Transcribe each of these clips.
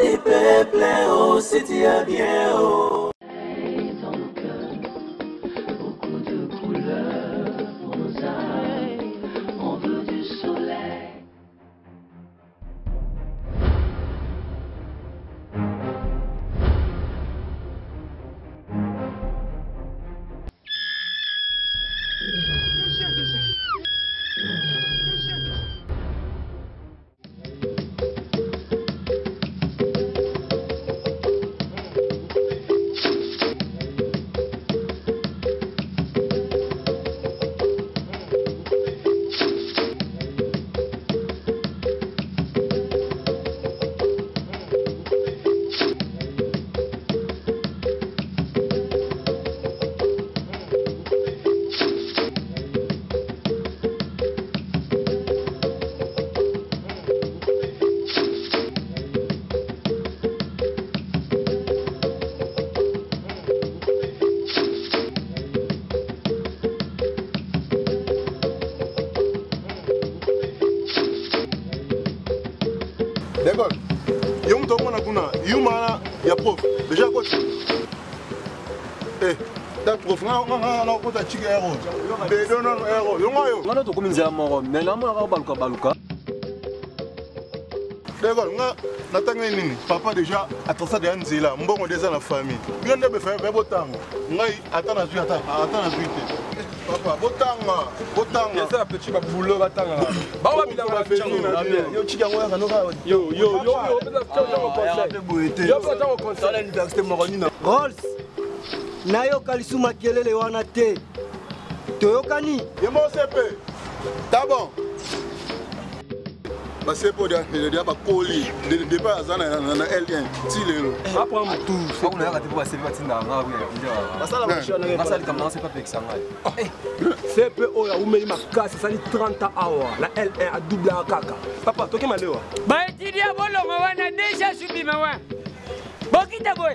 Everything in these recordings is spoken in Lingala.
des peuples, oh, c'était bien, oh. Dans le cœur, beaucoup de couleurs pour nos âmes. On veut du soleil. D'accord. Yom to mona kuna, yuma ya prof. Déjà quoi? Eh, ta prof nga ko ta chika ero. Be do no ero. Yonga yo. Ngana to kominza moro, mais na mo ka baluka. D'accord, nga natanga nini? Papa déjà attention de nzela, mbongo déjà na famille. Bien de be faire be botango. Ngai atana zuite. Papa, botanga. Il y a un petit boulot batanga. Ba wa bilanga na fini. Yo chika ngoya kanoka. Yo, Rolls, nayo kalisu makelele wana te. Toyokani. Yemo sepe. Tabon. Ba sepo dia ba koli. De pas azana na L1. Ti lelo. Après un tour, c'est qu'on a raté pour passer batinda nga oui. Basala machana Basala comment c'est pas pexanga. CPO ya umeli makasi sali 30 awa la L1 a double à kaka. Papa, toke malewa. Ba étudiant bolongo wana déjà subi mawa. Bokita boy.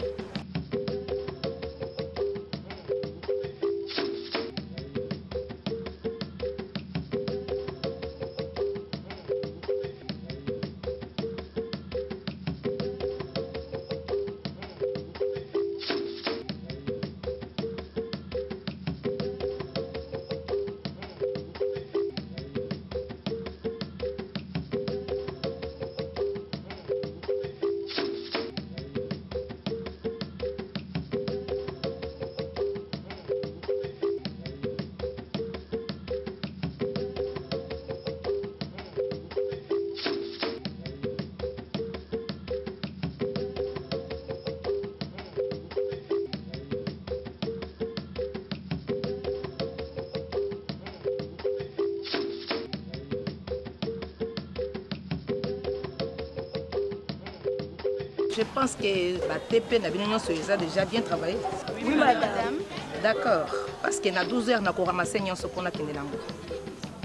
Je pense que la TP n'a déjà bien travaillé. Oui, madame. D'accord. Parce qu'il y a 12 heures, nous avons ramassé ce qu'on a.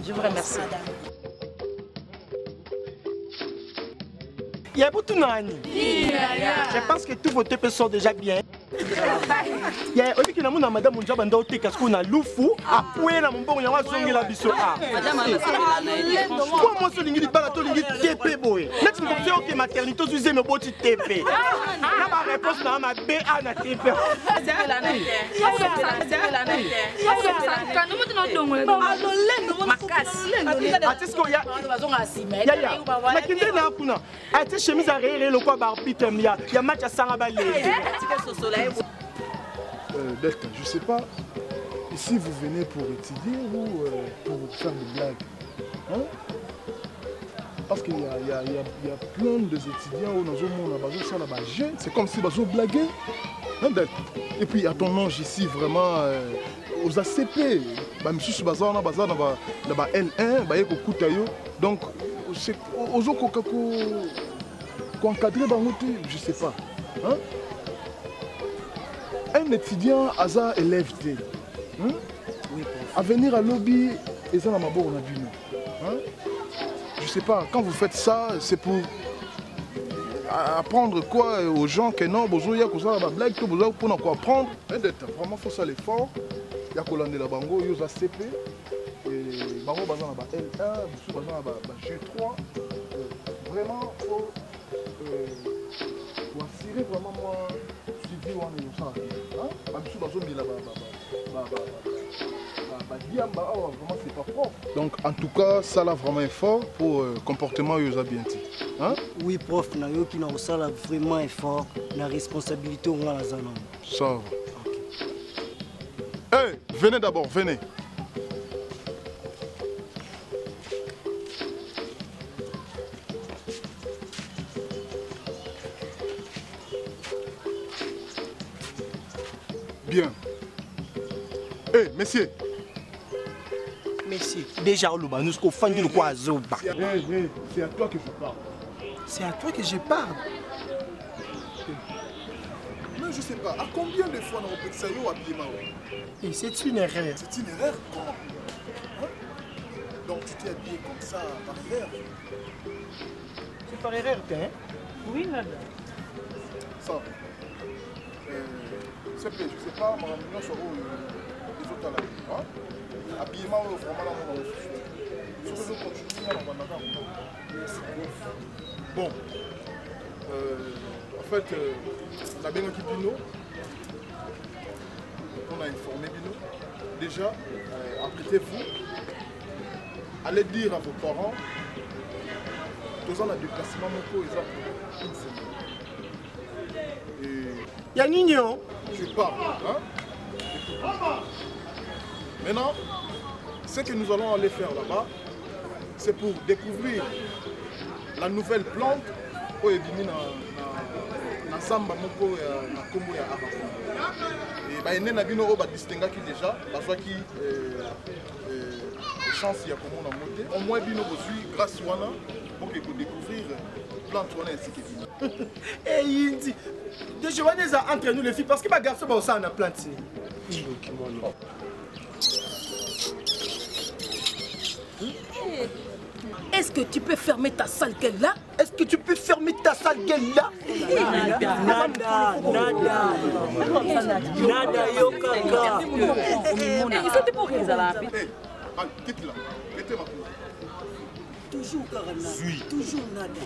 Je vous remercie. Il y a beaucoup de nani. Je pense que tous vos TP sont déjà bien. Il y a aussi que madame Munja Banda Ote parce qu'on a Lufu, après la mon bon yawa songi la biso a. Quoi moi ce lingi pas to lingi TP boy. Là tu me dis OK maternité usé me boti TP. Na ba réponse na ma BA na TP. Chemise à rire le quoi barbitre il y a match à Sangabale. Delta, je sais pas, ici vous venez pour étudier ou pour faire des blagues, hein? Parce qu'il y a plein d'étudiants où nous avons ça là-bas, c'est comme si nous blaguer, hein, Delta? Et puis à ton âge ici vraiment aux ACP, monsieur Bazar na bazar na ba L1, ba yeko kutayo, donc c'est aux autres encadré je sais pas, hein? Un étudiant hasard élève T, hein? À venir à lobby et ça on a vu nous, hein? Je sais pas, quand vous faites ça c'est pour apprendre quoi aux gens que non besoin ya koza ba blague que besoin pour quoi apprendre, vraiment faut ça l'effort ya kolande la bango yo za CP et bango bazana ba L1 biso bazana ba G3, vraiment faut malgré vraiment moi, suivi on est ça. Vraiment c'est pas propre. Donc en tout cas, ça là vraiment effort pour comportement aux bien. Hein? Oui, prof, na yo qui na ça là vraiment effort, la responsabilité on a la zone. Ça va. Hey, venez d'abord, venez. Bien. Hey, messieurs. Messieurs, déjà au Loba, nous sommes fan de quoi à Zoba. C'est à toi que je parle. C'est à toi que je parle. Mais je sais pas, à combien de fois on peut que ça y habillé Et c'est une erreur. C'est une erreur comment hein? Donc tu t'es habillé comme ça par erreur. C'est par erreur, hein? Oui, madame. Ça. S'il te plaît, je sais pas, madame, nous sommes les autres là. Hein? Habillement, vraiment là, on va continuer à bon. En fait, on a bien équipé Bino. On a informé Bino. Déjà, apprêtez-vous. Allez dire à vos parents. Tous en a déplacement pour une semaine. Il y a Nignon. Je parle. Hein? Maintenant, ce que nous allons aller faire là-bas, c'est pour découvrir la nouvelle plante qui est venue dans Samba Moko et dans Kombo et Arakongo. Et il y a des distingués qui déjà, parce qu'il chance il y a comment on a monté. Au moins, il y a grâce à Wana pour découvrir la plante ainsi que Bino. Et il dit, déjà on est entre nous les filles parce que ma garçon va aussi en a planté. Est-ce que tu peux fermer ta sale gueule là? Est-ce que tu peux fermer ta sale gueule là? Nada, yo kaka. Il faut te pourrir ça là. Quitte là, quittez ma cour. Toujours Karana. Toujours nada.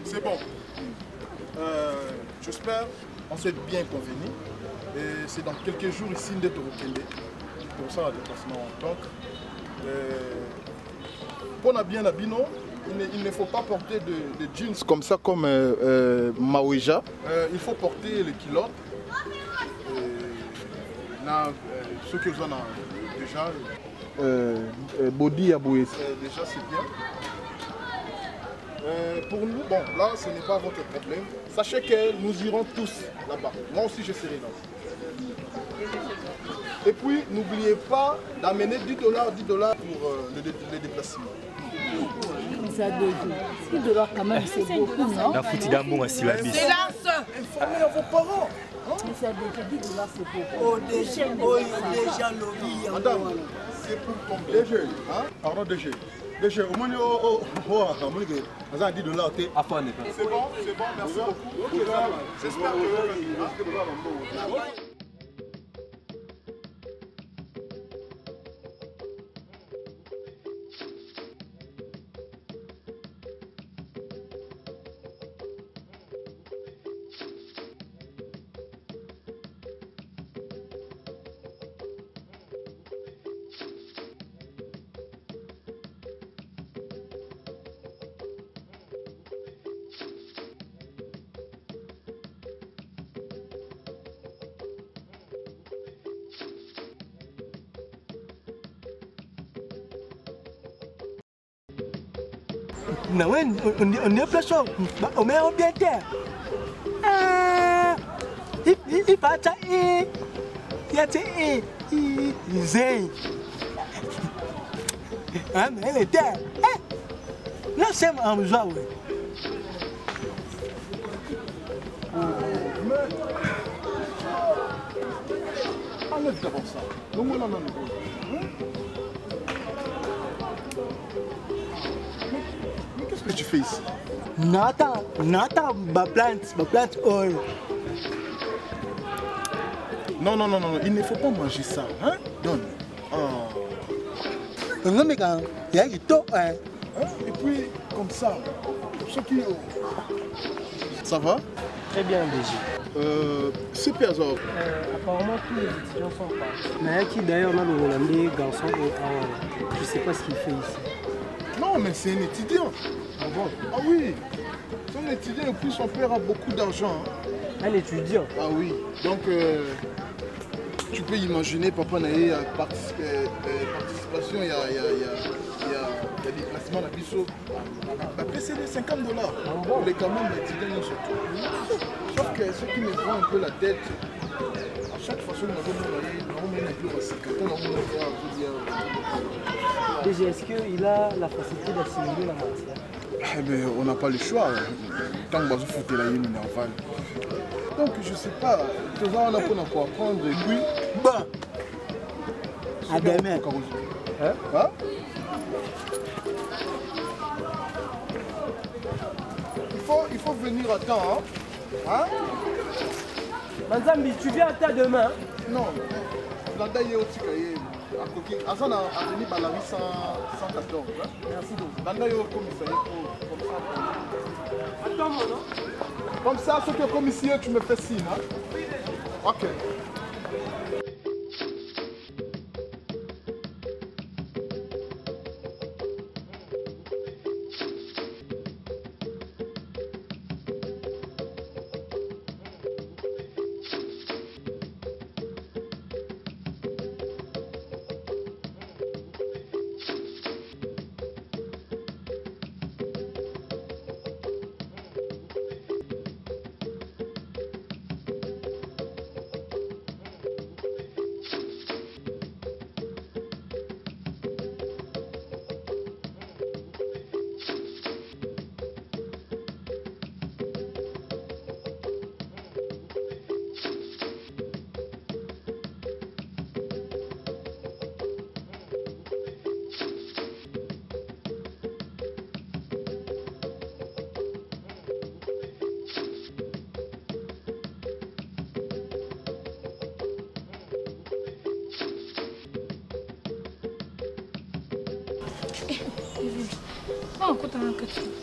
C'est bon. J'espère on s'est bien convenu. Et c'est dans quelques jours ici d'être au Kende. Pour ça, le déplacement. Donc, pour la bien Bino, il ne faut pas porter de jeans comme ça, comme Maouija. Il faut porter les culottes. Ceux que vous en avez déjà, body à bouer. Déjà, c'est bien. Pour nous, bon, là, ce n'est pas votre problème. Sachez que nous irons tous là-bas. Moi aussi, je serai là. Et puis, n'oubliez pas d'amener 10 $, 10 $ pour le déplacement. Ça 10 $ quand même, c'est beaucoup, non? La foutie d'amour à Silabis. Silence! Informez à vos parents. Ça 10 $, c'est beaucoup. Oh, déjà, l'objet. Madame, c'est pour combien? DG, hein? Pardon, DG. DG, au moins, on a 10 $. C'est bon, merci beaucoup. J'espère que... Non, on est plus chaud. On met bien terre. Il va être il y a des zèles. Ah, mais elle est terre. Là, c'est un joie. Enlève d'abord ça. Non, non, non, non. Mais qu'est-ce que tu fais ici? Nata, ma plante oil. Non, non, non, non, il ne faut pas manger ça. Hein? Donne. Non, mais quand il y a du temps, hein? Et puis, comme ça, ce qui... Ça va? Très bien, DG. Super, Zor. Apparemment, tous les étudiants sont partis. Mais qui d'ailleurs, on a le Hollandais, garçon, je ne sais pas ce qu'il fait ici. Non, mais c'est un étudiant. Ah bon? Ah oui. C'est un étudiant et puis son père a beaucoup d'argent. Un étudiant? Ah oui. Donc, tu peux imaginer, papa n'a eu participation, il y a des placements à Bissot. C'est les $50 pour les commandes d'étudiants surtout. Sauf que ce qui me prend un peu la tête, à chaque façon, on a plus déjà, est-ce qu'il a la facilité d'assimiler la matière? Eh bien, on n'a pas le choix. Tant que vous foutez la ligne, donc, je ne sais pas, on a pour apprendre et puis, bah, à demain. Hein? Il faut venir à temps, hein? Manzambi, tu viens à temps demain? Non, la date est au Tikaye. À côté, à son avenue Balari 114. Merci beaucoup. La date est au commissariat comme ça. Attends, non? Comme ça, ce que commissaire, tu me fais signe, hein? Ok.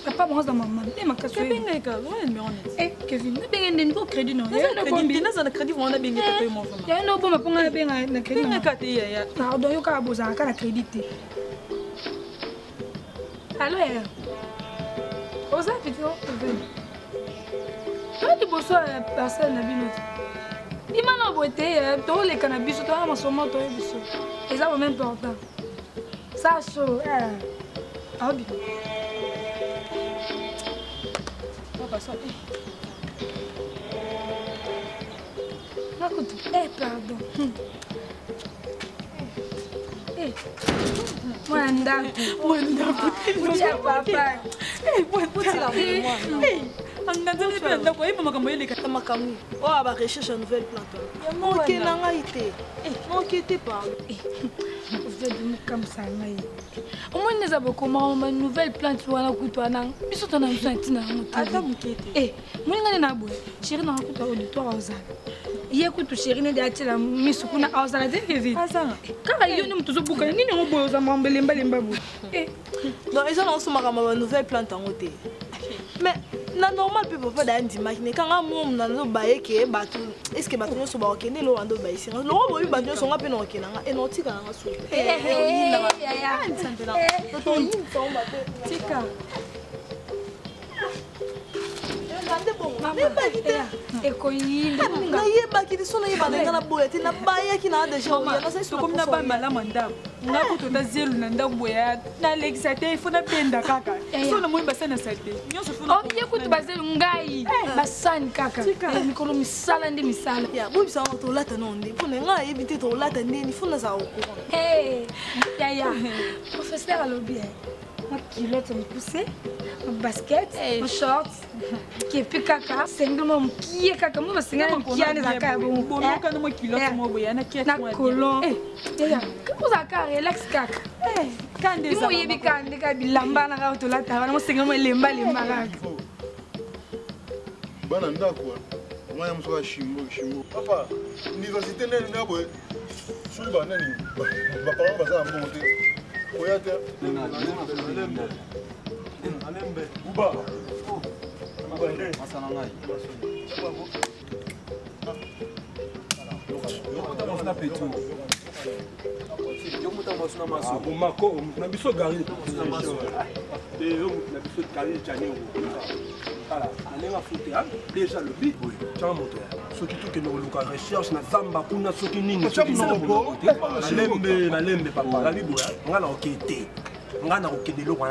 Papa moi dans maman et ma casse benga ka ouais mais on est Kevin na benga ndo crédit non ya na crédit na za crédit on a benga ka mo fama ya no boma ponga benga na crédit na ka te ya pardon yo ka boza ka na crédit te allo ya oza fitio Kevin tu bosso personne na bino imana boite to le cannabis to ama somo to biso eza vraiment important ça chaud ah bien pardon. Mwanda. Papa. Au moins, nous avons commandé une nouvelle plante pour la coupe. Nous sommes en train de faire moi, je suis en train de faire auditoire. Il y a un chéri qui a été là, mais ce qu'on a à la télé. Car il y a un peu de boucan, il y a un peu de nouvelle plante en côté. Mais c'est normal que vous fassiez des images. Quand on a un bail qui est battu, est-ce que battu sur le bail qui est là, on doit bailler. Le robot est battu sur un peu de et non, tu as un souffle. mon basket, mon short, qui est plus caca, c'est un qui est caca, moi c'est un qui a des accords bon bon quand moi qui l'autre moi voyez na qui est moi colon comment ça car relax caca quand des moi yebi quand des ka bilamba na ka to la ta moi c'est un lemba lemba caca bana ndako Moi, je suis chimbo. Papa, l'université n'est pas bonne. Je suis pas nani. Ma parole va ça en monter. Oyate. Alembe. Uba. Déjà le bit, tu as un moteur. Ceux qui tout que nous recherche, na zamba, kuna ceux qui n'ont pas de papa. La Bible, on a enquêté. On a enquêté le roi.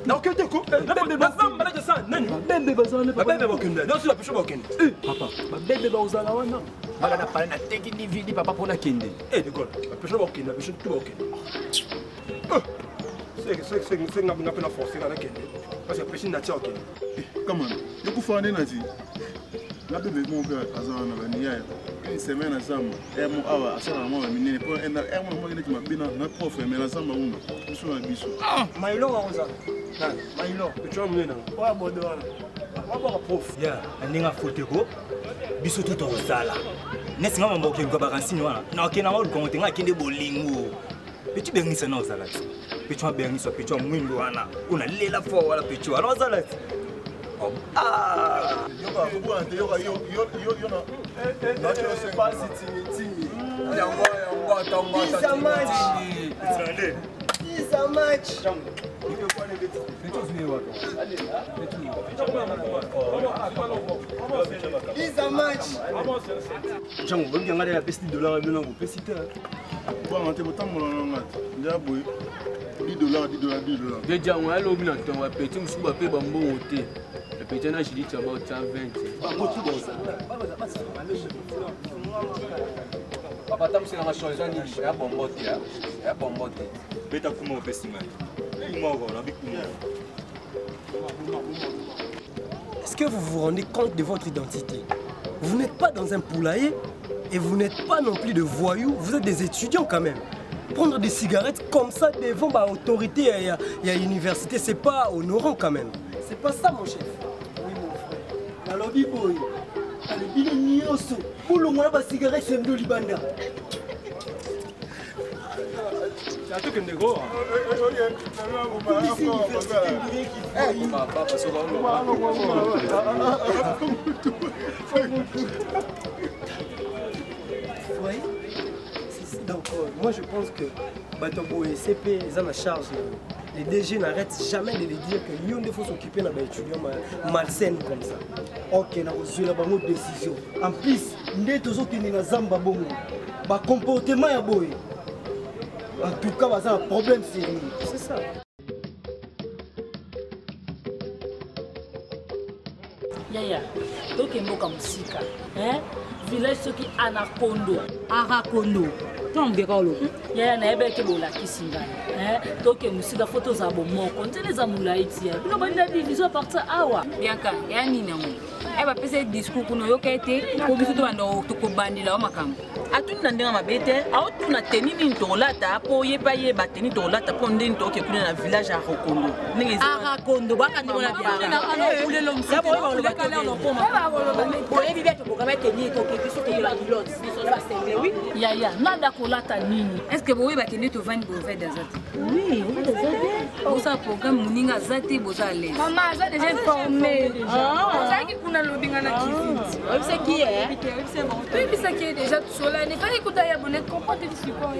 Na enquêté quoi? Na zamba là de ça. Nani? Bébé bazana. Bébé bakunda. Non, c'est la pêche bakunda. Papa, bébé bazana wana. Bala na parler na teki dividi papa pour na kende. Eh l'école. La pêche bakunda, la pêche tout bakunda. C'est nga pena forcer na kende. Parce que pêche na tia okende. Comment? Je peux faire un énergie. La bébé mon père a une semaine à Zamba. Et mon awa, ça va moi, mais pour un mois qui m'a bien na prof, mais la Zamba on. Je suis un biso. Maïlo Rosa. Maïlo. Tu as mené. Ouais, bon doigt. On va prof. Ya, ndinga foteko. Biso tout au sala. Nesinga mamboke ngo bakansi wana. Na okena ngolo kontenga kende bolingo. Petit bengisa na osala. Petit bengisa, petit mwindo wana. Una lela fo wala petit. Alors osala. Ah, yo na le petit n'a dit tu as 20. Papa, tu as une chose à dire. Il y a bombote. Beta kuma opesima. Est-ce que vous vous rendez compte de votre identité? Vous n'êtes pas dans un poulailler et vous n'êtes pas non plus de voyous, vous êtes des étudiants quand même. Prendre des cigarettes comme ça devant l'autorité et l'université, c'est pas honorant quand même. C'est pas ça mon chef. Oui mon frère. Alors dis boy, le bino nyoso, pour le moins la cigarette c'est de libanda. C'est un truc de gros. Donc moi je pense que Batobo et CP ils ont la charge. Les DG n'arrêtent jamais de les dire que Lyon faut s'occuper d'un étudiant malsaine comme ça. Ok, on a reçu la bonne décision. En plus, nous sommes tous dans Zamba Bongo. Le comportement est beau. En tout cas, il y a un problème sérieux. C'est ça. Yaya, donc il y a un musika. Village qui Anakondo. Arakondo. Yaya na ebe ke bola kisinga. Donc musika photos za bomoko. Ntele za mulaiti ya. Bino banda division partir awa. Bianca, ya nini ngo. Eba pese discours kuno yokete ko biso to banda to ko bandila o makambo. Atuni ndenga mabete, autu na tenini ntolata po yepa yeba teni tolata po ndeni to ke kuna na village ya Arakondo. Arakondo baka ndiko na bia. Na ano kulelo musika. Le kala no poma. Ko yebi beto ko kamete ni to ke biso to la pilot. Oui. Yaya, nada kolata nini? Est-ce que boye bakende to vendre bo fait des autres? Oui, on va des autres. Ça programme muninga zati boza aller. Maman, ça déjà formé. Ça qui kuna lobinga na kifiti. Oui, c'est qui est? Oui, c'est qui est déjà tout seul. Ne pas écouter ya bonnet comprendre que c'est quoi.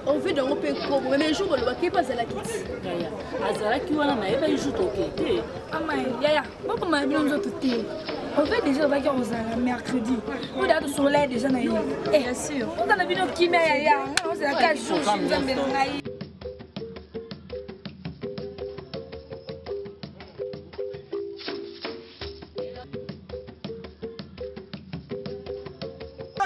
On veut dans un peu comme mais un jour le baquet pas à la kit. Yaya, azala qui wana na eba jour toké. Maman, yaya, pourquoi m'a bien nous autres thé? On fait déjà baquet on a mercredi. On a tout soleil déjà na hier. Bien sûr. On a vu nos qui mais yaya, on c'est la 4 jours nous amène na hier.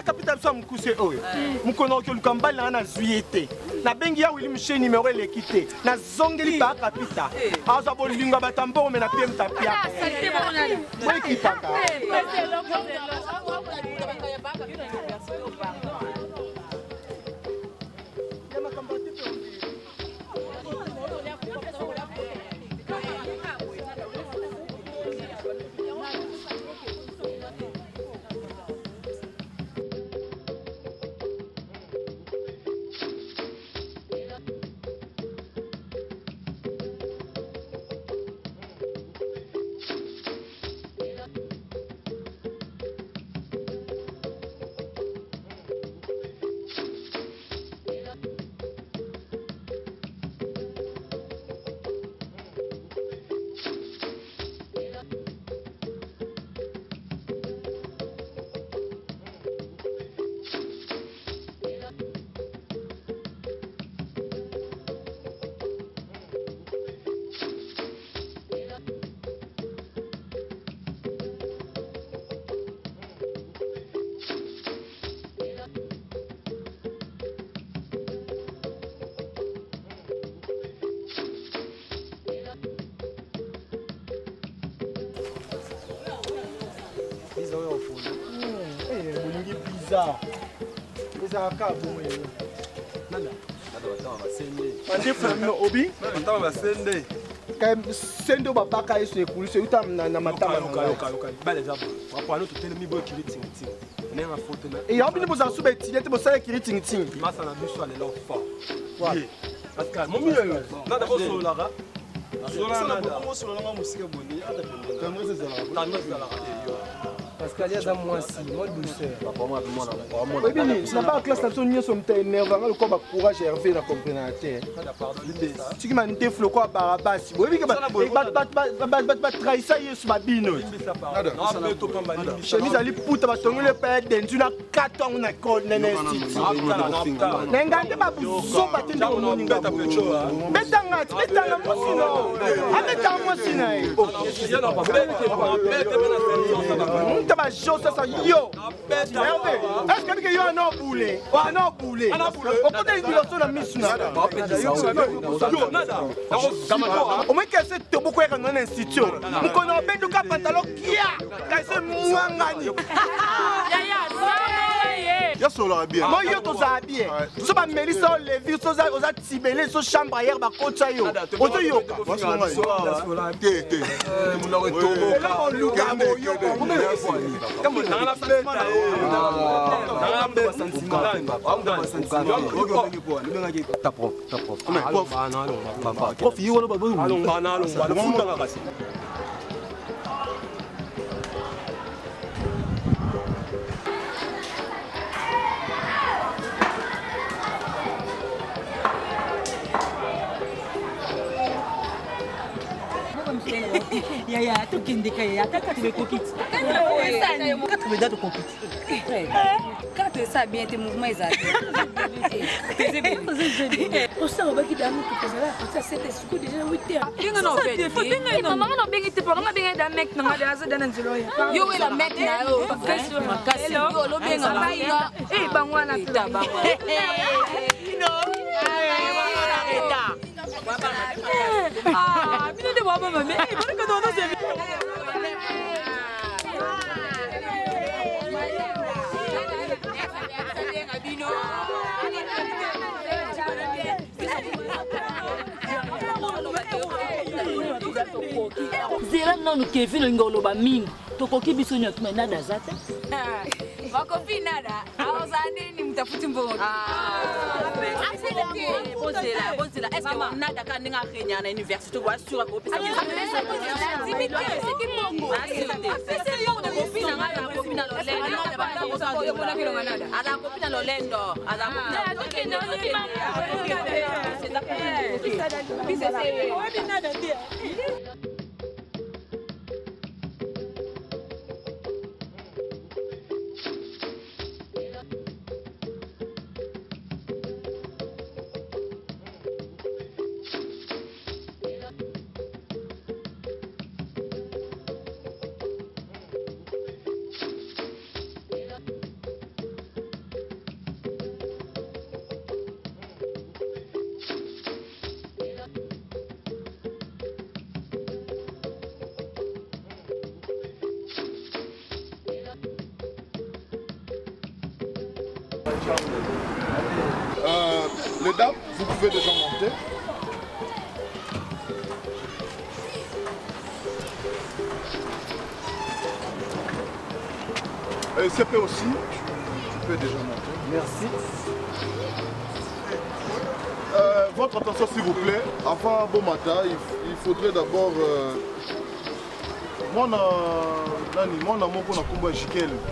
Capitaine soit mukuse oyo. Mukono ke lukambali na zuiete. Na bengi ya wili mche numéro l'équité. Na zongeli ba capita. Aza bolinga batambo me na piem tapia. Salté bonali. Moi qui paka. bizarre. Les aracas, bon, Ande famille obi. Matama basende. Quand sendo babaka yesu ekulu se uta na matama. Bale zabo. Papa no tutele mi boy kiri tingi. Nenga photo na. Et yambi boza sube tilete bosa kiri tingi tingi. Masa na biso ale lo fa. Ouais. Parce que mon mieux na d'abord sur la ra. Sur la nada. Sur la musique boni. Comme ça ça la. Parce qu'il y a dans moi si, moi douceur. Oui, bien, c'est pas en classe, la sonne, nous sommes énervés, le combat courage et Hervé, la compréhension. Tu m'as dit, Flo, quoi, Barabas, oui, mais trahir ça, il y a sur ma bine. Chemise à l'ipouta, parce que nous le père d'un, a 4 ans, on a code, n'a pas besoin de dans le monde. Taba jo ça yo. Est-ce que yo no boulé? Wa no boulé. O ko te dire so na misuna. O mo ke se to boko ya na institution. Mo ko no bedu ka pantalon kia. Ka se muangani. Ya solo bien. Moi yo to za bien. So ba Melissa Levi so za tibele so chambre hier ba kocha yo. O to yo. Te. Mon aurait tombé. Comme dans la Yaya, tu kindika yaya, kaka tu veux coquille. Kaka tu veux dar tu coquille. Quand tu sais bien tes mouvements exacts. On s'en va qui d'amour que ça là, ça c'était sous déjà 8 heures. Dinga no fait. Maman no bengi te pas, on bengi da mec na da za dans zelo ya. Yo la mec na yo. Makasi yo lo benga maina. Eh bangwana ta bangwana. Ah, mine de moi maman, mais il faut que nous nous aimions. Zera non Kevin ngoloba mingi. Tokoki biso nyoto mena dazate. Wakofi nada. Aozani ni mtafuti mbongo. Bonzela. Est-ce que nada kaninga Kenya na université wa sura ko pesa. C'est qui mbongo? C'est yo na kopina ngala kopina lolendo. Ala kopina lolendo. Ala kopina lolendo. Les dames, vous pouvez déjà monter. Et CP aussi, tu peux déjà monter. Merci. Votre attention s'il vous plaît. Avant bon matin, il faudrait d'abord... Moi, je suis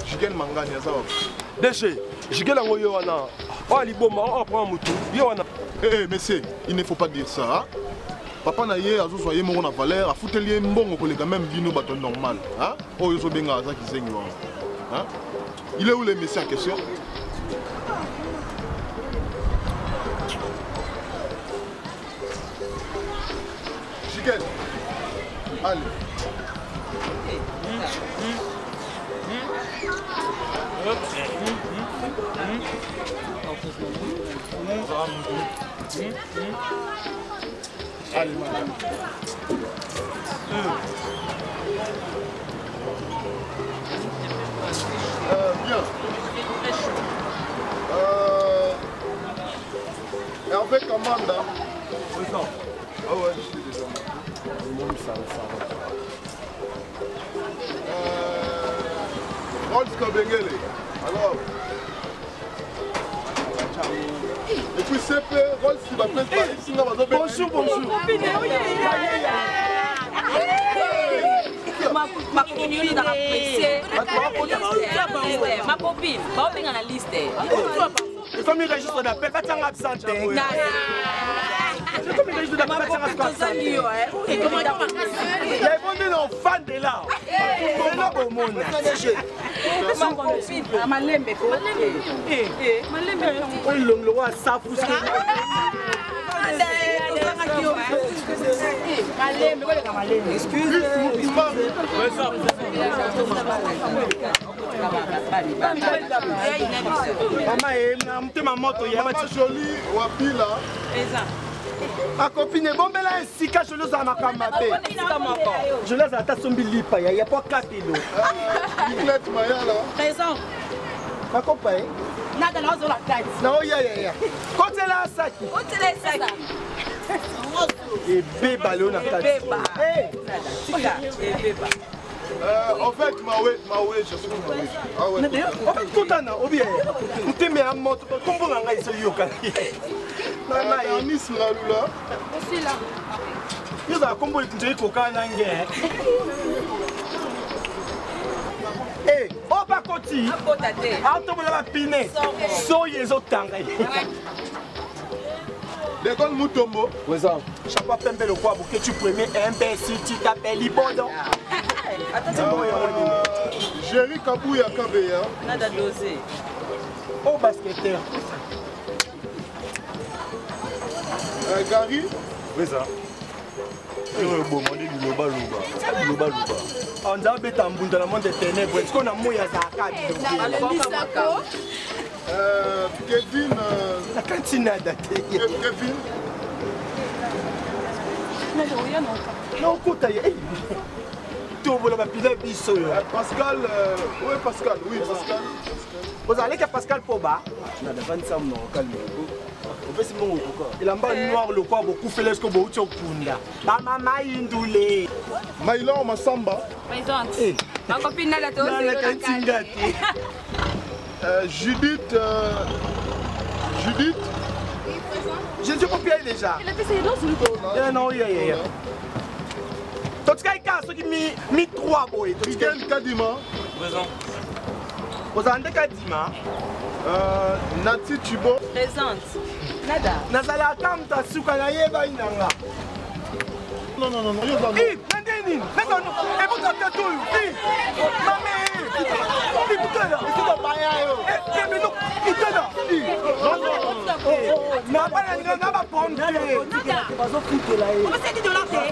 Jikel Mangani. Déchet, Jikel Angoyoana. Oh, Liboma, on prend un mouton. Eh, monsieur, il ne faut pas dire ça. Hein? Papa n'a pas soyez mon valeur, a foutu les bon collègues même vino bâton normal. Hein? Oh, ils sont bien à ça qui saignent. Hein? Il est où le messieurs en question? Jikel, allez. Allez, madame. Bien. Kamanda. Ah ouais, je suis déjà. Rolls Kabengele. Alors. Et puis c'est Rolls qui va faire bonjour, bonjour. Ma copine dans la presse. Ma copine, va venir à la liste. C'est comme il registre d'appel, va t'en absenter. C'est comme il registre d'appel, va t'en absenter. Il y a un enfant de là. C'est là au monde. Ma copine, Malembe. Le roi Safou. Ma copine est bonne, mais là, si je les ai à ma je les ai à ta sombi lipa, il n'y a pas 4 kilos. Présent. Ma copine. Nada na zo la kati. Non, ya. Côté là saki. Côté là saki. Et beba le na kati. Beba. Eh. Tika, et beba. En fait, Maoué, je suis Maoué. Ah ouais. En fait, tout en a, ou bien, nous t'aimons à moto, comme vous en avez ce yoka. Nice Ngalula. Aussi là. Nous avons combo et tu es coca nangue. Eh, oh pas côté. Auto la piné. Soyez au tangay. L'école Moutombo. Oui ça. Chapeau pembe le quoi pour que tu premier imbécile tu t'appelles Libodon. Jerry Kabouya Kabeya. Nada dosé. Oh basketteur. Gary. Oui ça. On a bêté en bout dans le monde des ténèbres. Est-ce qu'on a mouillé à sa Kevin. La cantine a daté. Kevin. Non, écoute, Pascal. Oui, Pascal. Oui, Pascal. Vous allez que Pascal Poba. Il a un noir le quoi beaucoup fait l'esco beaucoup au Kunda. La maman indoulé. Maïla Massamba. Ma copine n'a pas Judith. Je ne sais pas bien déjà. Il a fait ses dents sur le dos. Non, il y a. Donc, il y a ceux qui mis 3 boys. Miguel Kadima. Présent. Vous avez Kadima. Nati Chibo. Présente. Nada. Nazala Kamta Sukanaye Bainanga. Non. Hey, Nandini. Non. Et vous avez tout. Hey, mamé. Et vous êtes là. Et vous êtes là. Mais non, il est là. Non. N'a pas prendre. Comment c'est dit de l'entrée?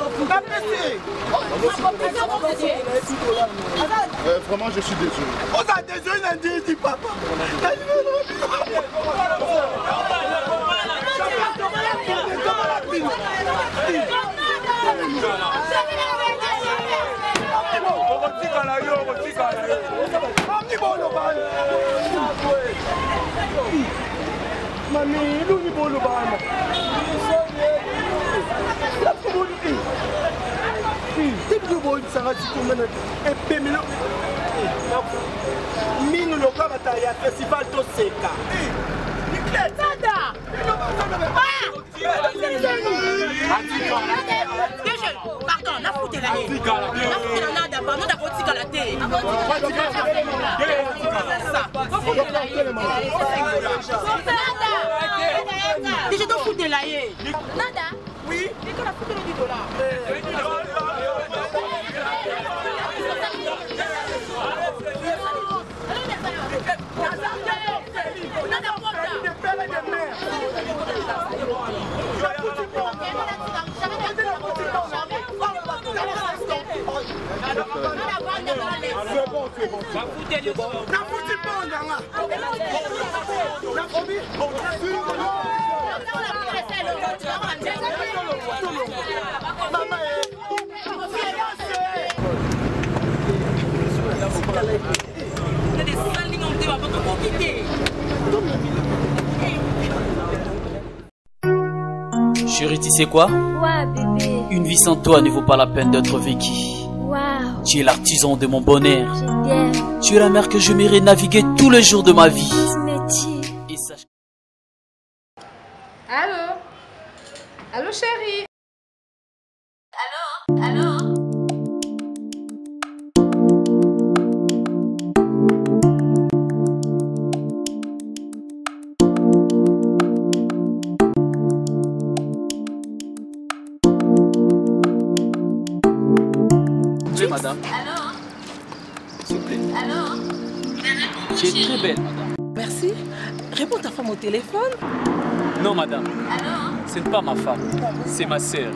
Vraiment, je suis désolé. On a désolé, Nandini, dit papa. Mami, lu ni bolu bana. La bolu ni. Tipo bolu sanga tikumena. E pemelo. Minu lo kama ta ya festival to seka. Nada. Pardon, la foute est là. La foute est là, nada. Pardon, t'as pas tika la télé. Déjà, t'as foutu là. Nada. Oui. Et qu'on a foutu le $10. Il y a des sales lignes en débat pour te profiter. Chérie, tu sais quoi? Ouais, bébé. Une vie sans toi ne vaut pas la peine d'être vécue. Wow. Tu es l'artisan de mon bonheur. Je t'aime. Tu es la mer que je m'irai naviguer tous les jours de ma vie. Et sache... Allô? Allô, chérie? Allô? Allô? Madame. Allô? S'il vous plaît. Allô? Tu es très belle, madame. Merci. Réponds ta femme au téléphone. Non, madame. Allô? Ce n'est pas ma femme, c'est ma sœur.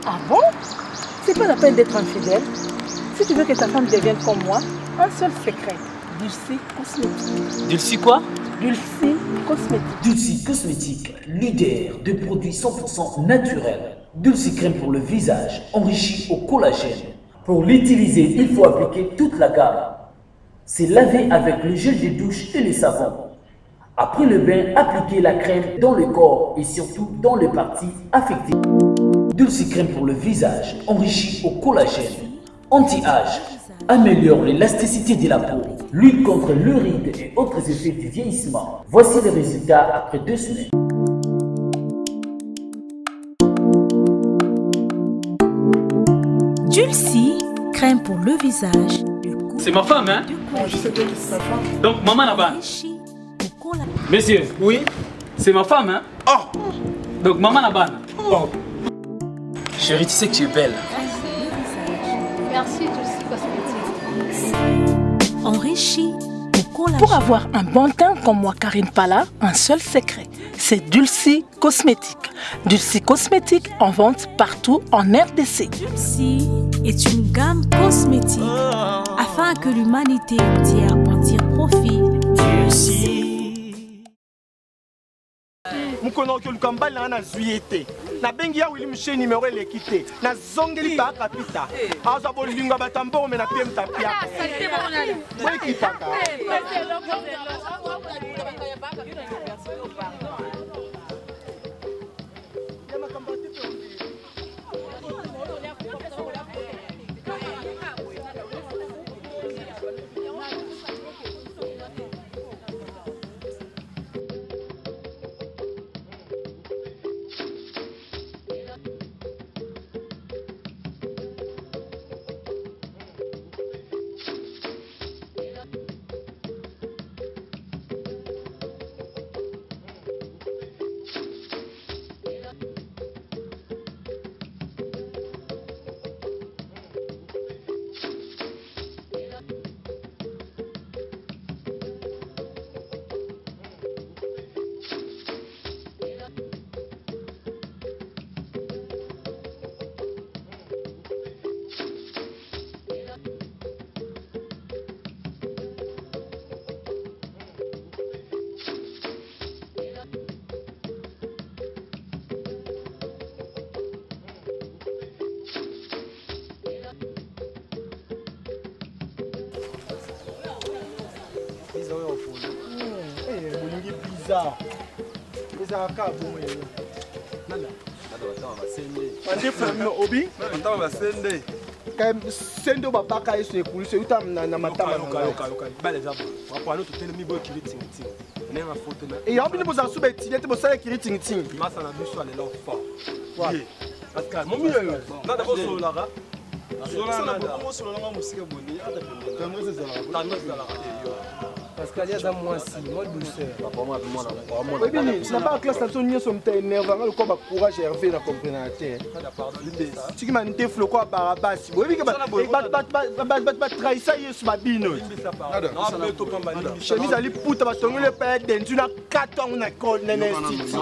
Ah bon? C'est pas la peine d'être infidèle. Si tu veux que ta femme devienne comme moi, un seul secret. Dulcie Cosmétique. Dulcie quoi? Dulcie Cosmétique. Dulcie Cosmétique, leader de produits 100% naturels. Dulcie crème pour le visage, enrichi au collagène. Pour l'utiliser, il faut appliquer toute la gamme. C'est laver avec le gel de douche et le savon. Après le bain, appliquez la crème dans le corps et surtout dans les parties affectées. Dulcie crème pour le visage, enrichi au collagène. Anti-âge, améliore l'élasticité de la peau, lutte contre le ride et autres effets du vieillissement. Voici les résultats après 2 semaines. Dulcie, crème pour le visage. C'est ma femme, hein? Je sais bien que c'est ta femme. Donc, maman là-bas. Monsieur. Oui? C'est ma femme, hein? Oh! Donc, maman là-bas. Oh! Chérie, tu sais que tu es belle. Merci, Dulcie Cosmétique. Enrichi. Pour avoir un bon teint comme moi, Karine Pala, un seul secret, c'est Dulcie Cosmétique. Dulcie Cosmétique en vente partout en RDC. Dulcie est une gamme cosmétique afin que l'humanité entière en tire profit. Dulcie. Mukono ke lukamba na na zuiete. Na bengi ya wili mche numéro l'équité. Na zongeli ba kapita. Aza bolinga batambo me na piem tapia. Moi qui paka. bizarre. Eza ka bon yo. Nana. Ande famille obi. Matama basende. Quand sendo babaka eso ekulise uta na matama yoka. Bale zabo. Wapano tutelemi boy kiri ting ting. Nenga photo na. Et yambi boza sube tiete bosala kiri ting ting. Masa na biso ale lo fort. Ouais. Parce que mon milieu là. Nada bo solo là. Solo na bo solo na musika boni. Comme ça zala. Parce qu'il y a dans moi aussi, moi douceur. Oui, bien, c'est pas la classe de son son énervant, le combat courage Hervé la compréhension. Tu m'as dit flow quoi barabas. Oui, bien que trahir ça hier sur ma bino. Chemise ali puta ba tongo le père dendu na 4 ans na école na institut.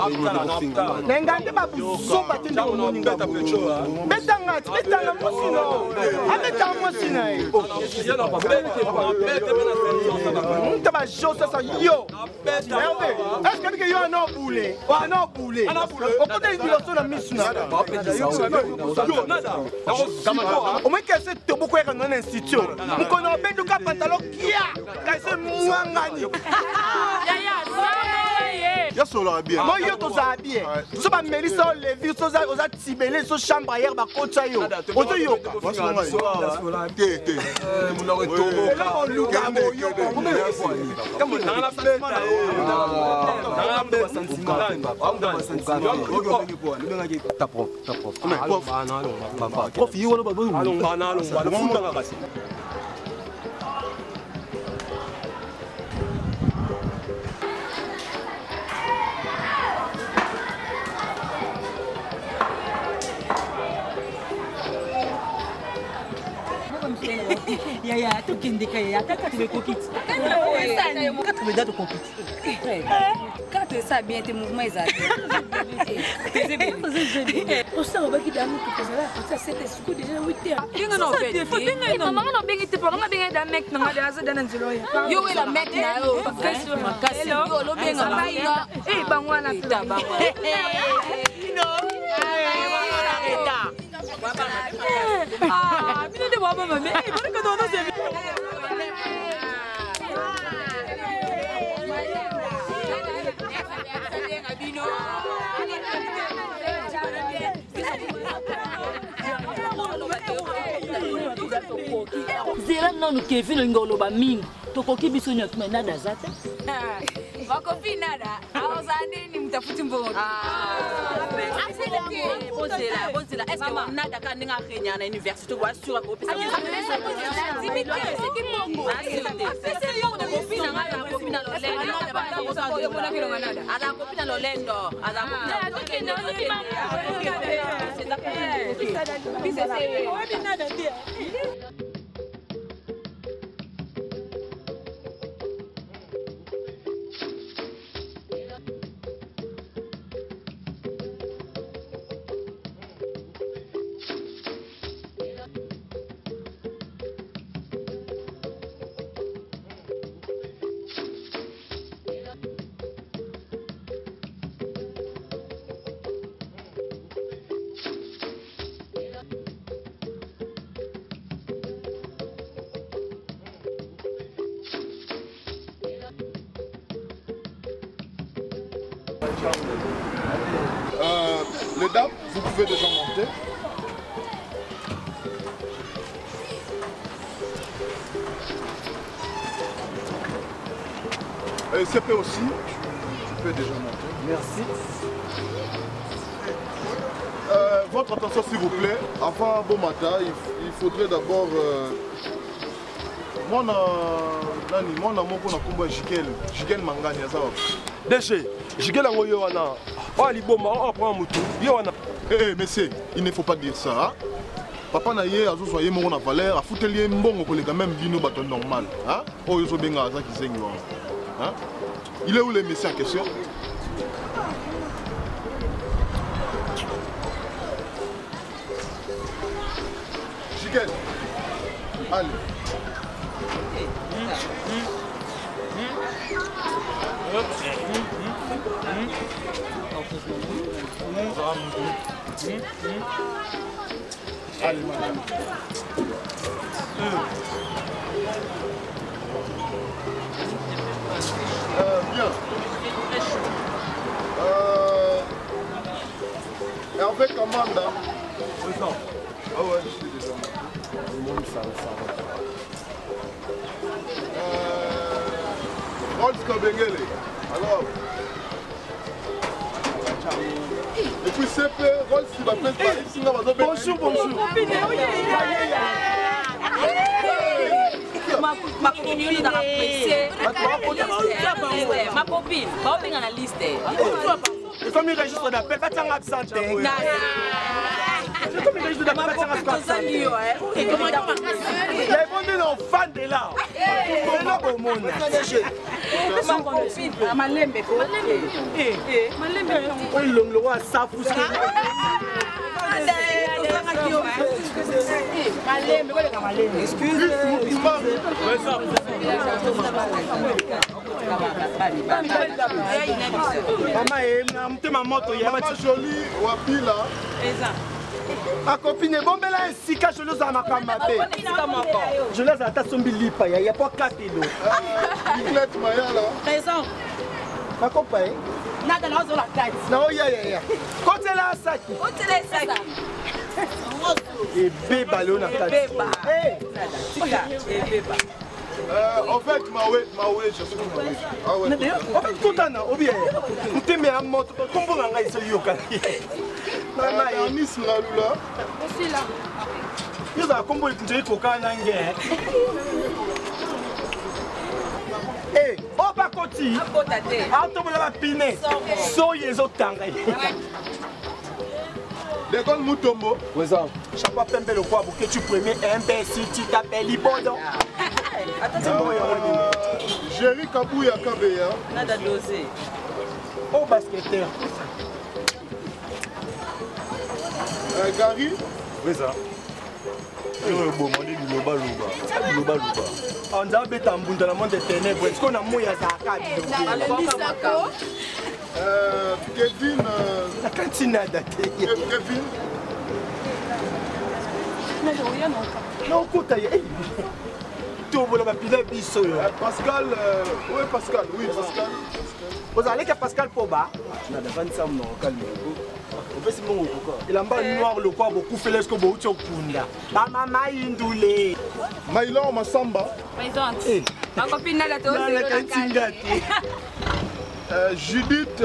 N'engande pas bouson ba tinda au moninga. Betanga musino. Abeta musino. Taba jo ça yo. Est-ce que yo no boulé? Wa no boulé. O côté de l'autre na misuna. Au moins que c'est tout beaucoup dans un institut. On connaît ben du pantalon kia. Ka c'est mwangani. Ya. Yo bien. Moi, yo tozala bien. So ba melisa o levi so za tibele so chambre hier ba kotsa yo. Ozo yo. Té. Yaya, tu kindika yaya, kaka tu veux coquille. Kaka tu veux déjà tu coquille. Quand tu sais bien tes mouvements exacts. On s'en va qui d'amour que ça là, ça c'était ce coup déjà 8h. Dinga no fait. Maman no bengi te pendant bengi da mec na ngada aza dana nzelo ya. Yo la mec na yo. Makasi yo lo benga bainga. Eh bangwana ta bangwa. Ah, mine de moi maman, mais il faut que nous nous aimions. Zera non Kevin ngoloba mingi. Tokoki biso nyoto mena dazata. Wakopi nada. Aozani ni mtafuti mbongo. Bonzela, est-ce que on a d'accord ninga Kenya na université wa sur ko pesa. C'est qui mongo. C'est yo na copine na copine lolendo. Ala copine lolendo. Ala copine Les dames, vous pouvez déjà monter. Et CP aussi, tu peux déjà monter. Merci. Votre attention s'il vous plaît. Avant bon matin, il faudrait d'abord... Moi, Jikel Mangani. Déchet, Jikel Angoyoana. Oh, Liboma, on prend un mouton. Eh, monsieur, il ne faut pas dire ça. Hein? Papa n'a pas dit que mon valeur a foutu les mbongo que les gars même vino baton normal. Hein? Oh, ils sont bien à ça qui s'est hein? Il est où le monsieur en question? Jikel, allez. Allez, madame. Bien. Et avec Amanda. Ah ouais, je suis déjà. Le monde, ça va. Rolls Kabengele. Alors. Et puis c'est Rolls qui va faire Paris. Bonjour, bonjour. Ma copine dans la presse. Ma copine, pas bien dans la liste. Et comme il registre d'appel, va t'en absenter. Comme il registre d'appel, va t'en absenter. Il y a un bon fan de là. C'est là au monde. Ma copine, Malembe. On le roi Safou. Excuse-moi. Maman, moto, il y a Maman jolie, Wapila. Ma copine est bonne, mais là, si je les ai à ma je les ai à ta sombi lipa, il n'y a pas 4 kilos. Nicolette Maya là. Raison. Nakopa eh. Nada na zo la kati. Na oya. Kote la saki. Kote la saki. Et bébé là on a kati. Eh. Tika, bébé. En fait, Maoué, je suis Maoué. Ah ouais. En fait, tout en a, ou bien, tu mets un mot, comment on a essayé de faire? Maman, il y a un là. Aussi là. Il y a un combo de coca nangue. Eh, oh, pas côté. Ah, tu me l'as piné. Soyez les autres tangais. L'école Moutombo. Présent. Chapeau pembe le quoi pour que tu premier imbécile, tu t'appelles Libodon. Jerry Kabouya Kabeya. Nada dosé. Oh, basketteur. Gary. Présent. On a bêté un bout dans le monde des ténèbres. Est-ce qu'on a mouillé à Kevin. La cantine a daté. Kevin. Non, écoute, tu veux la pile biso. Pascal. Oui, Pascal. Vous allez que Pascal Poba. Il a un noir le corps beaucoup fait l'esco beaucoup kunda. La maman indoulé. Maïlan Massamba. Présente. Ma copine n'a pas la cantine gâtée. Judith.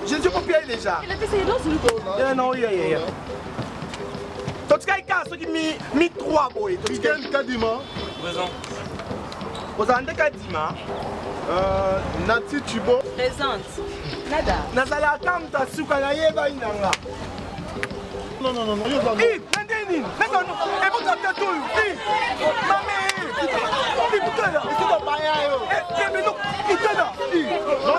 Je ne sais pas bien déjà. Il a fait ses dents sur le dos. Non, il y a. Toi, tu as ceux qui mis 3 boys. Miguel Kadima. Présent. Vous avez Kadima. Nati Chibo. Présente. Nada. Nazala kamta suka na yeba inanga. Non. Eh, Nandini. Nandini. Et vous t'as tout. Eh, mamé. Eh, putain là. C'est pas baya yo. Eh, mais non. Putain là. Non.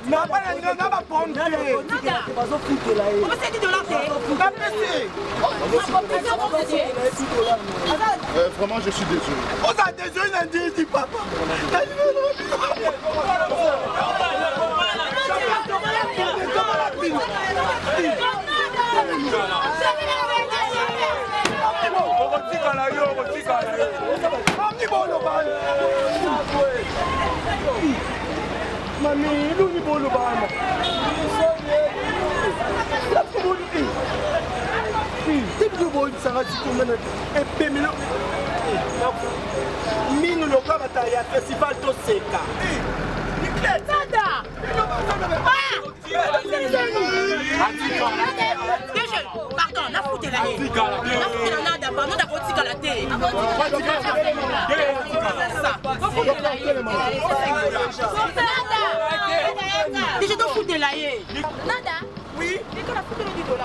Na pas na nga ba pompe. Nada. Bazo foutre là. On va se dire de l'entrée. Ka pese. Vraiment, je suis désolé. On a désolé Nandini papa. Mami, lu ni bolo bana. Tipo bolo sanga tikumena e pemilo. Minu lo kabata ya festival to seka. Nada. Pardon, n'a foutu la haine. N'a foutu la nada, pardon, n'a foutu la thé. Déjà, donc foutu la haine. Nada. Oui. Mais quand la foutu le $10.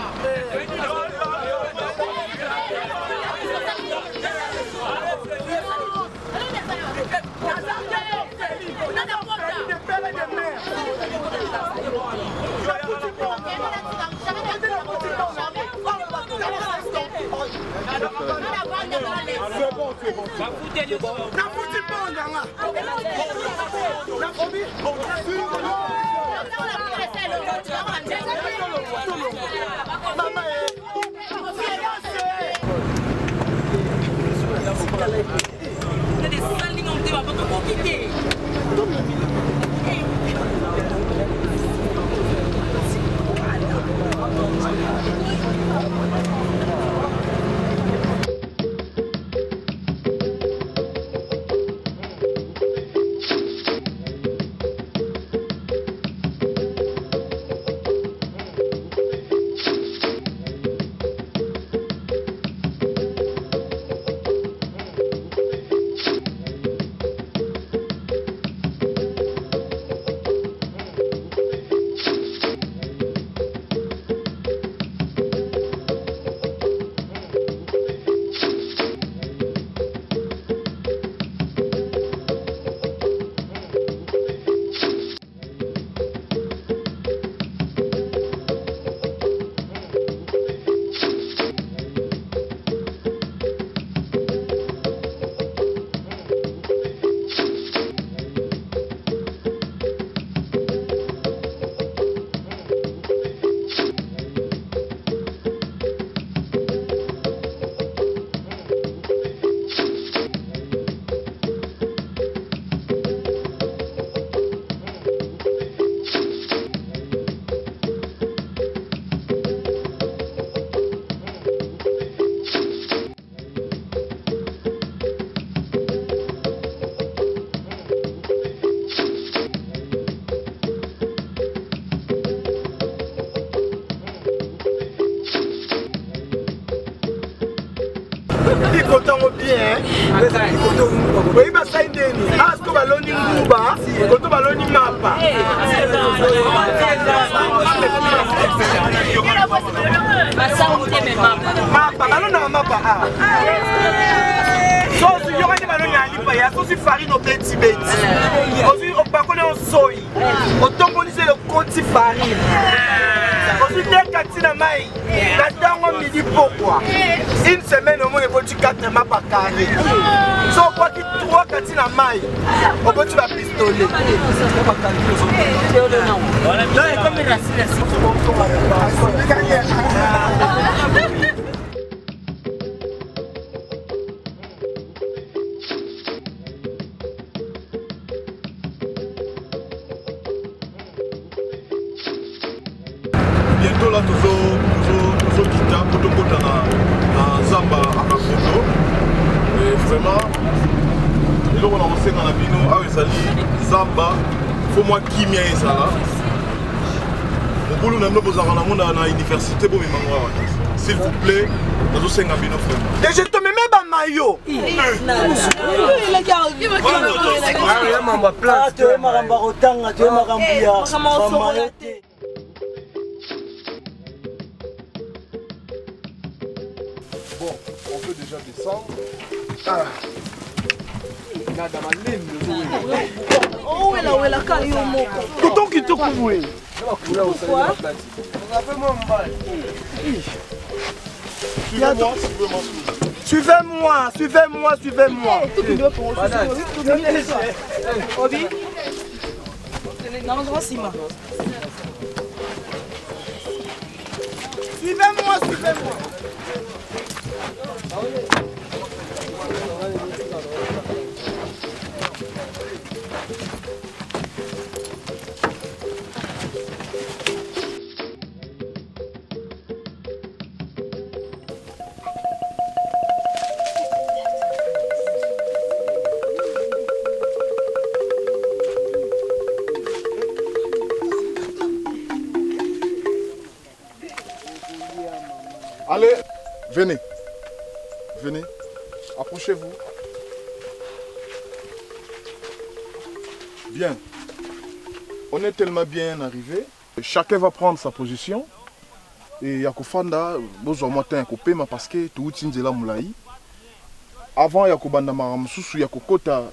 Il y a des sales lignes en débat, pas compliqué. bien. Oui, bah ça y est. Ah, ce que baloni mouba, quand baloni mapa. Mapa, baloni na mapa. Sosi yoka ni baloni alipa ya sosi farine au beti beti. Sosi opakole au soy. Otombolise le koti farine. Sosi dekatina mai. Natango midi pourquoi? Une semaine au moins il faut tu 4 mapas carré. So quoi qui 3 katina mai. On peut tu vas pistolet. Non, et comme il reste bientôt là toujours quitter pour tout côté dans Zamba à Kakoto. Et vraiment les gens ont lancé dans la bino ah oui ça dit Zamba faut moi qui m'y est ça là. Mon boulot n'a pas besoin dans l'université pour me manger. S'il vous plaît, nous avons 5 bino vraiment. Et je te mets même un maillot. Bon, on peut déjà descendre. Ah. Tout qui te couvre. Suivez-moi. Suivez-moi. Allez, venez, approchez-vous. Bien, on est tellement bien arrivé. Chacun va prendre sa position. Et Yakofanda, besoin matin Yakopema parce que tout Tinzela Moulaï. Avant Yakobanda Maramsusu Yakokota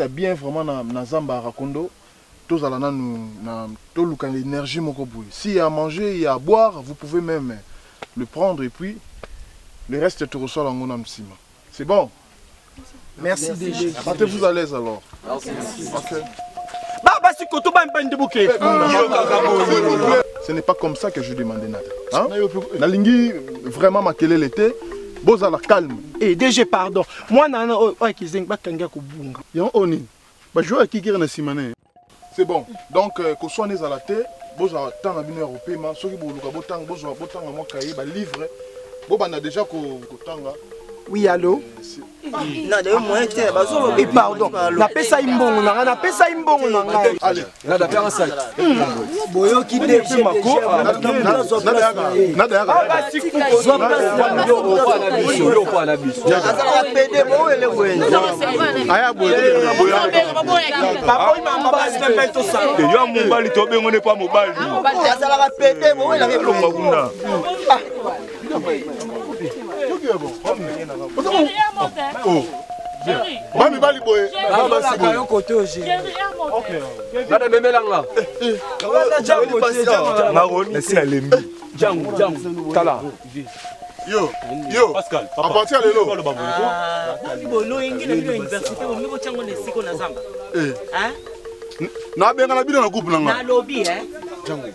bien vraiment na Zamba Rakondo. Tous allons nous l'énergie s'il y a à manger, il y a à boire, vous pouvez même le prendre et puis le reste tu reçois en Gonam Sima. C'est bon? Merci déjà. Sentez-vous à l'aise alors. Ce n'est pas comme ça que je demandais nada. Hein? Nalingi vraiment ma quelle était. Boza la calme. Eh DG pardon. Moi nana qui zeng ba kanga ko bunga. Yon oni. Ba jouer qui na simane. C'est bon. Donc, qu'on soit à la tête, vous avez tant de européen, ceux qui vous avez livre, vous avez déjà oui, allô? Et pardon, na pesa imbongo na pesa imbongo na ngai. Allez, na da faire un sac. Boyo qui déchire mako, nada ba siku zo pas la biche. Azala PD bo ele wena. Aya boyo. Papa mama ba se to ça. Yo mobali to bengo ne pas mobali. Azala PD bo ele ngakunda. Oh. Mami bali boye. Nada memelanga. Tala. Yo, Pascal, à partir de là. Na benga na bino na groupe nanga. Na lobby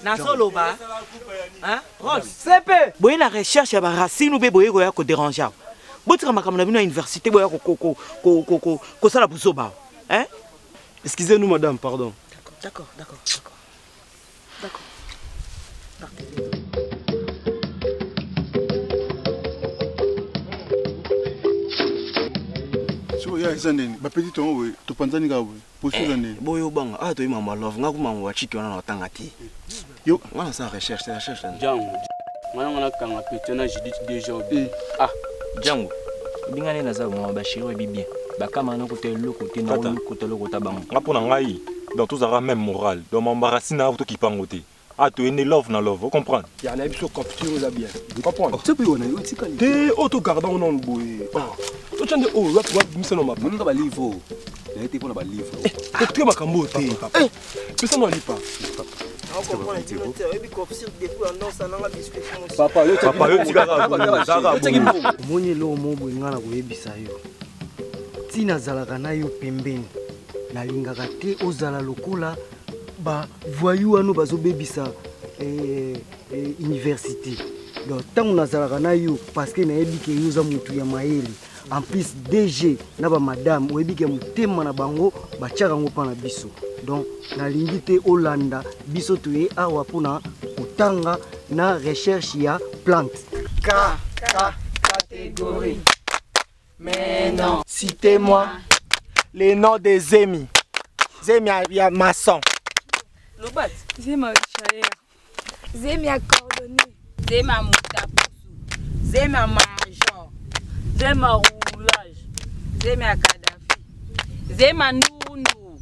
na solo ba. Hein? Rose. CP. Boye la recherche ya ba racine ou be boye ko ya ko déranger. Botika makamna bino à université boye ko sala buso ba. Hein? Excusez-nous madame, pardon. D'accord. Ya izandeni ba petit ton we to panzani ga we posu zandeni boyo banga ah to mama love ngaku mama wa chiki wana otanga ti yo wana sa recherche jango wana kanga petit na Judith déjà ah jango bingane na za mo ba chéri bien bakama na côté le côté na côté le côté bango ngapona ngai dans tous ara même moral dans m'embarrassina auto qui pangote ah tu es né love na love vous comprenez ya na biso capture la bien vous comprenez tu peux on a eu tikali te auto gardant on boy to chande oh wa misa no mapa nga ba livre ya été pour na ba livre te tu makambo te pesa no lipa papa yo omoni elo mobo nga na koyebisa yo ntina azalaka na yo pembeni nalingaka te ozala lokola bavoyu wana bazobebisa université donc ntango nazalaka na yo parceke nayebi ke yo oza motu ya mayele en plus DG na bamadame oyebi ke motema na bango batiaka yango mpa na biso donc nalingi te olanda biso toye awa mpona kotanga na recherche ya plante catégorie. Mais non. Citez-moi les noms des Zemi. Zemi a maçon. Lobat. Zemi a chair. Zemi a cordonnier. Zemi a moutapousou. Zemi a major. Zemi a roulage. Zemi a Kadhafi. Zemi a nounou.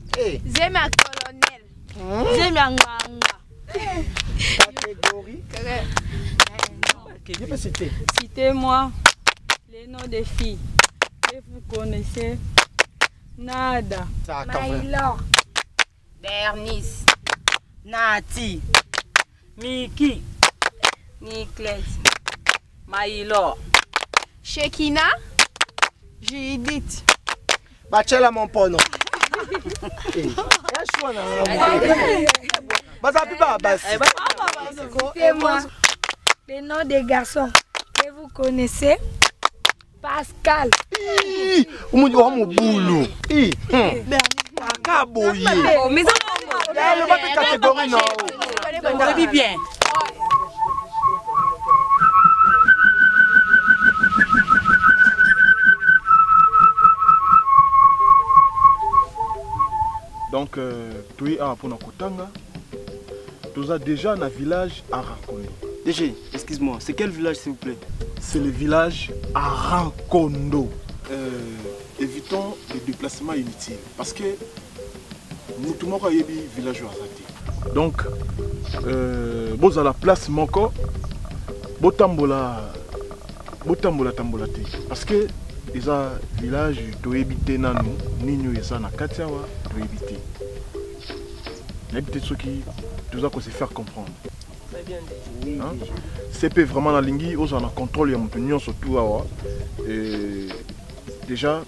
Zemi a colonel. Zemi a nganga. Catégorie. Je peux citer. Citez-moi les noms des filles que vous connaissez. Nada. Maïlor. Bernice. Nati. Miki. Niclès. Maïlor. Shekina. Judith. Bachela mon pono. Citez-moi les noms des garçons que vous connaissez. Pascal. Mon boulot. Akaboye. Mais le catégorie non. On bien. Donc, tu es à Ponakotanga. Tu as déjà un village à Rankondo. DG, excuse-moi, c'est quel village s'il vous plaît? C'est le village à Rankondo. Évitons les déplacements inutiles. Parce que nous tout le monde a un village à Zati. Donc, vous à la place Moko, vous tambola tambola. Parce que les villages tu habiter dans nous, ni ça na Katiawa, tu habiter. Il y a peut-être ceux qui tout ça qu'on sait faire comprendre. Très bien dit. Hein? CP vraiment la lingui, on a contrôle ya montenir surtout awa. Et déjà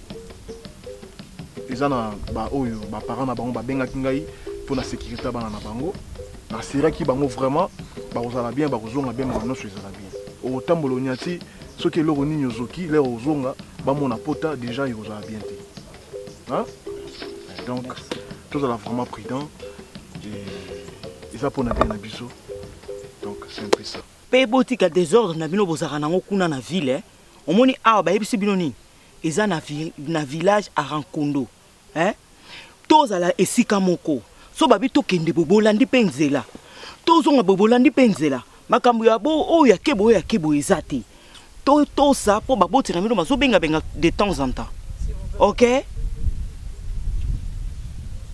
ils ont ba oyo ba parents na bango ba benga kingai pour la sécurité bana na bango. Na sera ki bango vraiment ba ozala bien ba kozonga bien ba noso ezala bien. Au tambolo nyati ceux qui loro ninyo zoki les ozonga ba mona pota déjà ils ozala bien té. Hein? Donc tout ça vraiment prudent et ça pour na bien na biso. Donc c'est un peu ça. Pe botika désordre na bino bozaka nango kuna na ville omoni awa bayebisi bino nini eza na village à Rankondo hein tozala esika moko so babi tokende bobolandi mpe nzela tozonga bobolandi mpe nzela makambo ya bo oyo ya kebo eza te tosa mpo babotela bino bazobenga de temps en temps. Ok?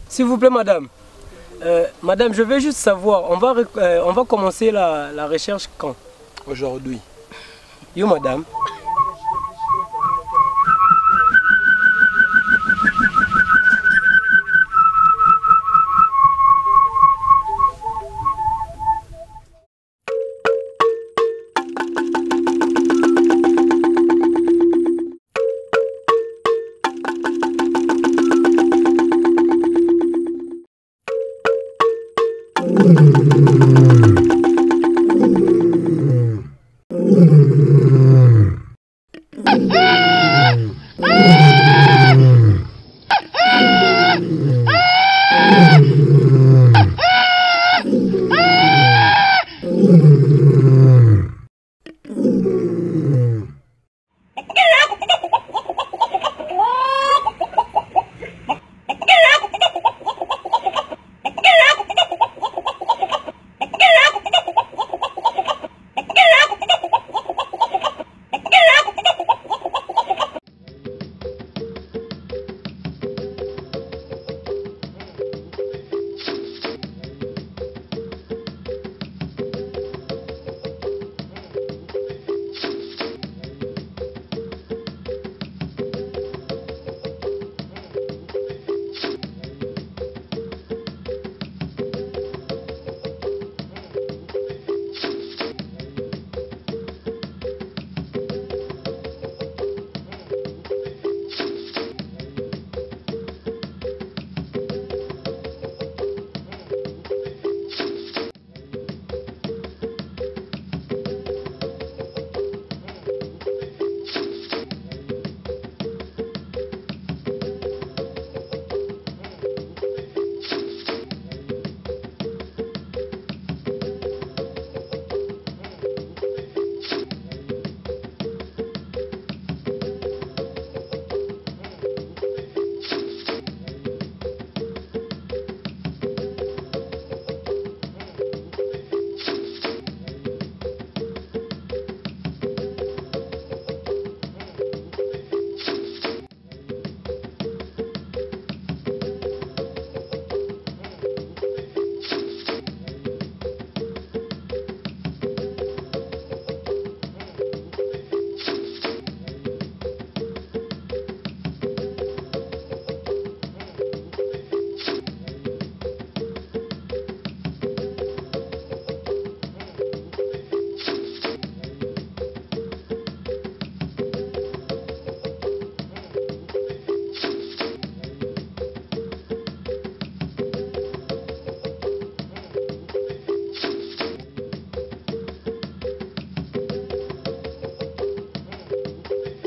S'il vous plaît madame. Madame, je veux juste savoir, on va commencer la recherche quand? Aujourd'hui. Yo madame.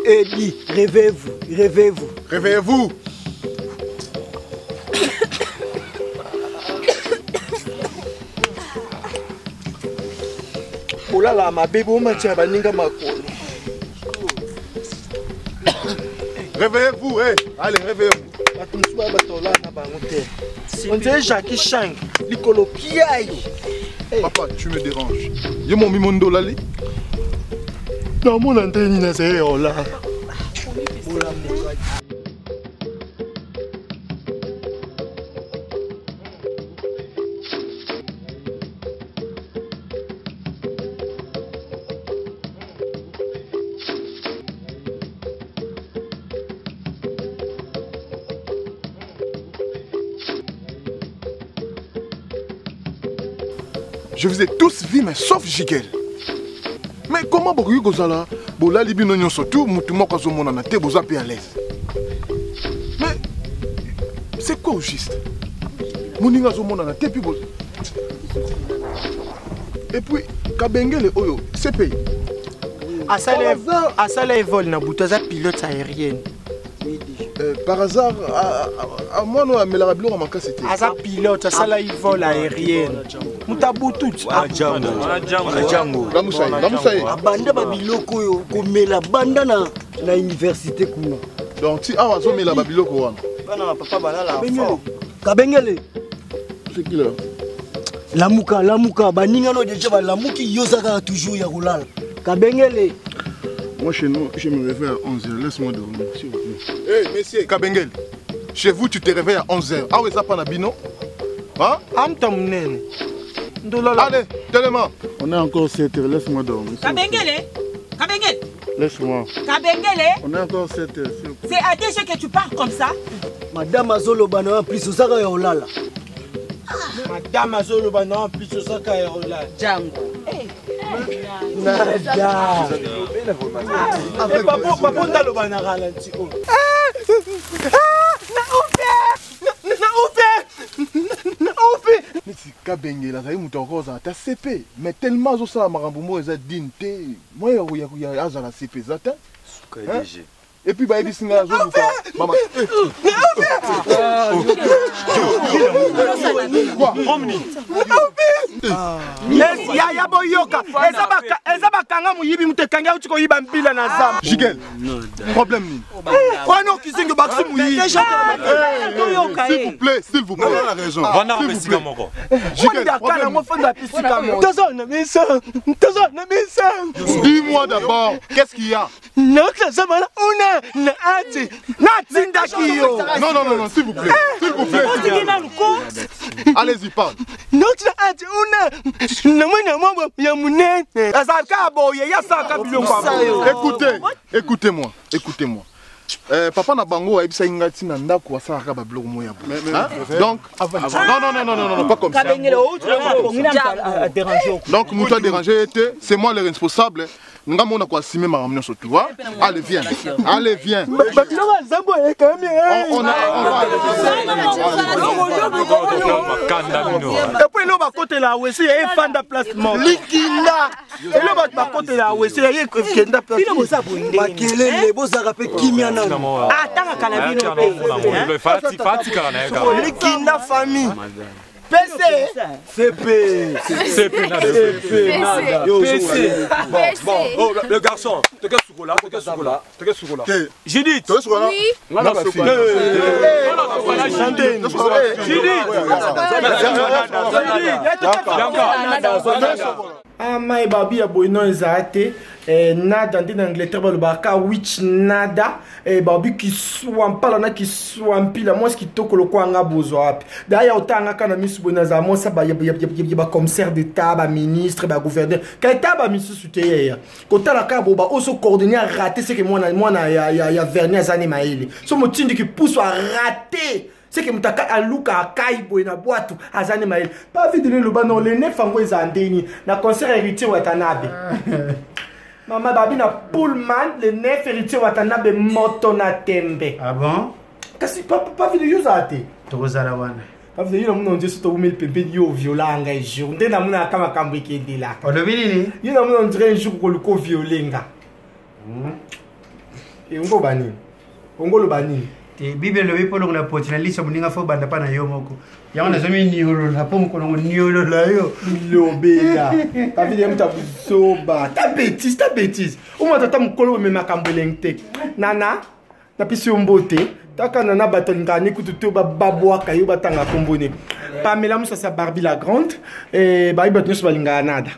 Eddie, réveillez-vous, réveillez-vous. Réveillez-vous. Oh là là, ma bébé, on m'a dit, baninga makolo. Réveillez-vous, hey. Allez, réveillez-vous. On dirait Jackie Chang, l'icolo piaille. Papa, tu me déranges. Y'a mon mimondo là. Non, mon antenne, il c'est là. Je vous ai tous vus, mais sauf Jigel. Mais comment vous Gozala, Bola Libino Nyon surtout, Moutouma Kazomo Nate, vous êtes à l'aise. Mais c'est quoi au juste? Mouninga Zomo Nate, puis vous. Et puis, Kabengele Oyo, c'est payé. Asala vol na Boutaza pilote aérienne. Par hasard, à moi, nous, à Melablo, on m'a cassé. Asa pilote, asala vol aérienne. Mutabutu. Django. Lamoussaï. Abanda babiloko yo, komela banda na université kuna. Donc si awa zo mela babiloko wana. Bana papa balala. Kabengele. C'est qui là? Lamuka, baninga no déjà balamuki yozaka toujours ya kolala. Kabengele. Moi chez nous, je me réveille à 11h, laisse-moi dormir, s'il vous plaît. Hé, messieurs, Kabengele, chez vous, tu te réveilles à 11h. Ah oui, ça pas Nabino? Hein? Allez, tellement. On est encore 7h, laisse-moi dormir. Kabengele? Laisse-moi. Kabengele? On est encore 7h. C'est à déjà que tu parles comme ça? Madame Azolobana en plus Osaka ya olala. Madame Azolobana en plus Osaka ya olala. Django. Nada. Papa on taloba na ralenti. Mais si Kabengele, ça y est, mouton rose, t'as CP. Mais tellement ça, Maramboumou, ils ont dit, moi, il y a la CP, ça t'es. Et puis, bah, il dit, maman. Jigel, problème ni. S'il vous plaît, s'il vous plaît. On a raison. On a raison. Dis-moi d'abord, qu'est-ce qu'il y a? Non, s'il vous plaît. S'il vous plaît. Allez-y, parle. Écoutez-moi. Papa na bango a ibisa ingati na ndako wasaka ba blog moya. Donc non, pas comme ça. Donc nous t'a dérangé, c'est moi le responsable. Nous avons assimé ma ramener sur toi. Allez, viens. On va et puis là, côté là, oui, c'est un fan de placement. Likina. Et là, côté là, oui, c'est un fan de placement. Likina famille. PC. CP. Bon, le garçon, t'es qu'est-ce là? J'ai dit, Ama e babi ya boino ezate nada ndi na Angleterre ba lobaka which nada e babi ki swampala na ki swampila moi ce qui tokolo kwanga bozo api daya otanga kana misu boina za mo sa ba commissaire d'état ba ministre ba gouverneur ka état ba misu suteya kotala ka bo ba oso coordonner rater ce que moi ya vernier zane maili so motindi ki pousse à rater. C'est que mutaka aluka akai boina boatu azane mail pas vite le bano le ne fango ezandeni na concert héritier watanabe mama babi na pullman le ne héritier watanabe moto na tembe. Ah bon? Kasi pas vite yuzate tokozala wana pas vite yuna muno nje soto umeli pepe yo violanga jour nde na muna kama kambo ikendela olobi nini yuna muno ndire jour ko luko violenga Et on va bani. On va le bani. Te Bible le wipo longo na poti na lisa muninga fo banda pa na yo moko. Ya ona zomi ni yolo na pomo ko longo ni yolo la yo. Lobela. Ta vie de mta busoba. Ta bêtise. O mo tata mukolo me makambo lengte. Nana, na pisi ombote. Taka nana batonga ni kututo ba babwa kayo batanga kombone. Pamela musa sa Barbie la grande et ba ibatno so balinga nada.